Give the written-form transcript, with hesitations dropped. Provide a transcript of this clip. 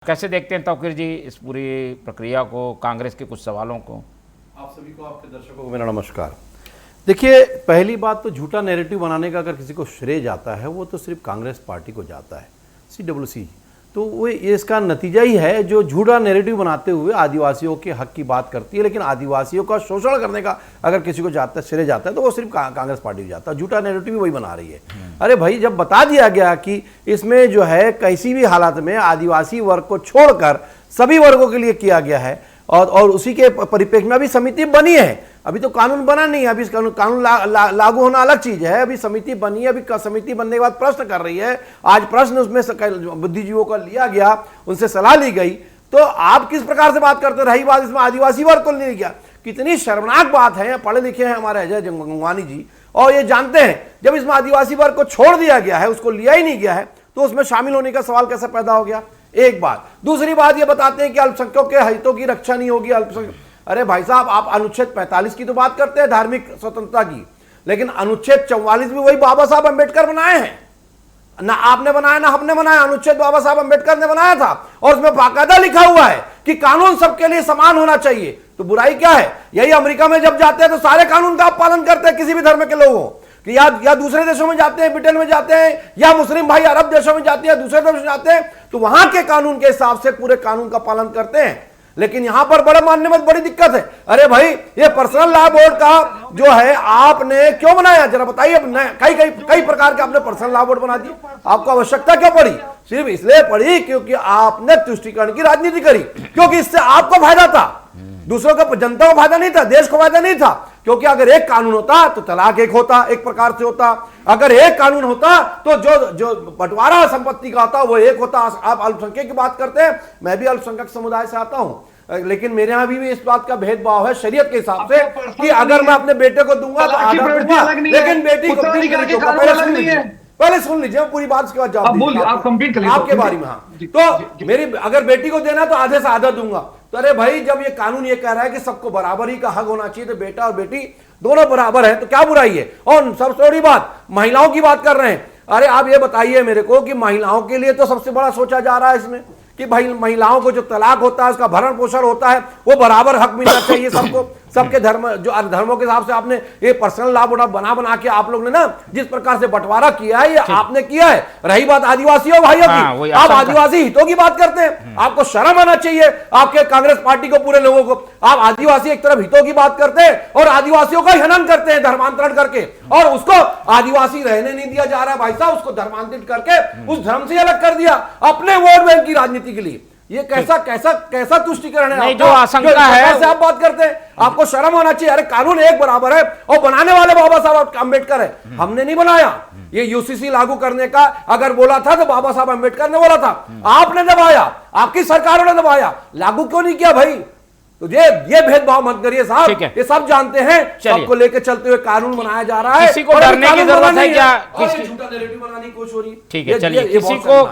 कैसे देखते हैं तौकीर जी इस पूरी प्रक्रिया को, कांग्रेस के कुछ सवालों को? आप सभी को, आपके दर्शकों को मेरा नमस्कार। देखिए, पहली बात तो झूठा नैरेटिव बनाने का अगर किसी को श्रेय जाता है वो तो सिर्फ कांग्रेस पार्टी को जाता है, CWC। तो वो इसका नतीजा ही है जो झूठा नैरेटिव बनाते हुए आदिवासियों के हक की बात करती है, लेकिन आदिवासियों का शोषण करने का अगर किसी को जाता है, श्रेय जाता है, तो वो सिर्फ कांग्रेस पार्टी को जाता है। झूठा नैरेटिव भी वही बना रही है। अरे भाई, जब बता दिया गया कि इसमें जो है किसी भी हालात में आदिवासी वर्ग को छोड़कर सभी वर्गों के लिए किया गया है और उसी के परिप्रेक्ष्य में अभी समिति बनी है। अभी तो कानून बना नहीं है, अभी कानून लागू होना अलग चीज है। अभी समिति बनी है, अभी समिति बनने के बाद प्रश्न कर रही है। आज प्रश्न उसमें बुद्धिजीवियों का लिया गया, उनसे सलाह ली गई। तो आप किस प्रकार से बात करते? रही बात इसमें आदिवासी वर्ग को नहीं किया, कितनी शर्मनाक बात है। पढ़े लिखे हैं हमारे अजय गंगवानी जी, और ये जानते हैं जब इसमें आदिवासी वर्ग को छोड़ दिया गया है, उसको लिया ही नहीं गया है, तो उसमें शामिल होने का सवाल कैसे पैदा हो गया? एक बात। दूसरी बात ये बताते हैं कि अल्पसंख्यकों के हितों की रक्षा नहीं होगी। अरे भाई साहब, आप अनुच्छेद 45 की तो बात करते हैं, धार्मिक स्वतंत्रता की, लेकिन अनुच्छेद 44 भी वही बाबा साहब अंबेडकर बनाए हैं। ना आपने बनाया ना हमने बनाया, अनुच्छेद बाबा साहब अंबेडकर ने बनाया था, और उसमें बाकायदा लिखा हुआ है कि कानून सबके लिए समान होना चाहिए। तो बुराई क्या है? यही अमेरिका में जब जाते हैं तो सारे कानून का आप पालन करते हैं, किसी भी धर्म के लोगों कि या दूसरे देशों में जाते हैं, ब्रिटेन में जाते हैं, या मुस्लिम भाई अरब देशों में जाते हैं, दूसरे देशों में जाते हैं, तो वहां के कानून के हिसाब से पूरे कानून का पालन करते हैं। लेकिन यहां पर बड़े मानने में बड़ी दिक्कत है। अरे भाई, ये पर्सनल लॉ बोर्ड का जो है आपने क्यों बनाया, जरा बताइए। कई प्रकार के आपने पर्सनल लॉ बोर्ड बना दिए, आपको आवश्यकता क्या पड़ी? सिर्फ इसलिए पड़ी क्योंकि आपने तुष्टीकरण की राजनीति करी, क्योंकि इससे आपको फायदा था, दूसरों को, जनता को फायदा नहीं था, देश को फायदा नहीं था। क्योंकि अगर एक कानून होता तो तलाक एक होता, एक प्रकार से होता। अगर एक कानून होता तो जो बंटवारा संपत्ति का होता वो एक होता। आप अल्पसंख्यक की बात करते हैं, मैं भी अल्पसंख्यक समुदाय से आता हूं, लेकिन मेरे यहां भी इस बात का भेदभाव है शरीयत के हिसाब से कि अगर मैं अपने बेटे को दूंगा तो आधा दूंगा, लेकिन बेटी को पहले सुन लीजिए, पूरी बात उसके बाद जवाब आपके बारे में। हाँ, तो मेरी अगर बेटी को देना तो आधे से आधा दूंगा। तो अरे भाई, जब ये कानून ये कह रहा है कि सबको बराबरी का हक होना चाहिए, तो बेटा और बेटी दोनों बराबर है, तो क्या बुराई है? और सबसे बड़ी बात, महिलाओं की बात कर रहे हैं। अरे आप ये बताइए मेरे को कि महिलाओं के लिए तो सबसे बड़ा सोचा जा रहा है इसमें कि भाई महिलाओं को जो तलाक होता है, उसका भरण पोषण होता है, वो बराबर हक मिलना चाहिए सबको, सबके धर्म, जो धर्मों के हिसाब से आपने ये पर्सनल लॉ बना के आप लोग ने ना जिस प्रकार से बंटवारा किया है, ये आपने किया है। रही बात आदिवासियों भाइयों की, आप आदिवासी हितों की बात करते हैं, आपको शर्म आना चाहिए आपके कांग्रेस पार्टी को, पूरे लोगों को। आप आदिवासी एक तरफ हितों की बात करते हैं और आदिवासियों का हनन करते हैं धर्मांतरण करके, और उसको आदिवासी रहने नहीं दिया जा रहा है भाई साहब, उसको धर्मांतरित करके उस धर्म से अलग कर दिया अपने वोट बैंक की राजनीति के लिए। ये कैसा तुष्टीकरण है? नहीं, जो आशंका है कैसे आप बात करते हैं? आपको शर्म होना चाहिए। अरे कानून एक बराबर है, और बनाने वाले बाबा साहब अंबेडकर है, हमने नहीं बनाया। ये UCC लागू करने का अगर बोला था तो बाबा साहब अंबेडकर ने बोला था, आपने दबाया, आपकी सरकारों ने दबाया, लागू क्यों नहीं किया भाई? तो ये भेदभाव मत करिए साहब, ये सब जानते हैं। सबको लेकर चलते हुए कानून बनाया जा रहा है, किसी को डरने की जरूरत है क्या? झूठा नैरेटिव बनाने की कोशिश हो रही है। ठीक है, चलिए, किसी को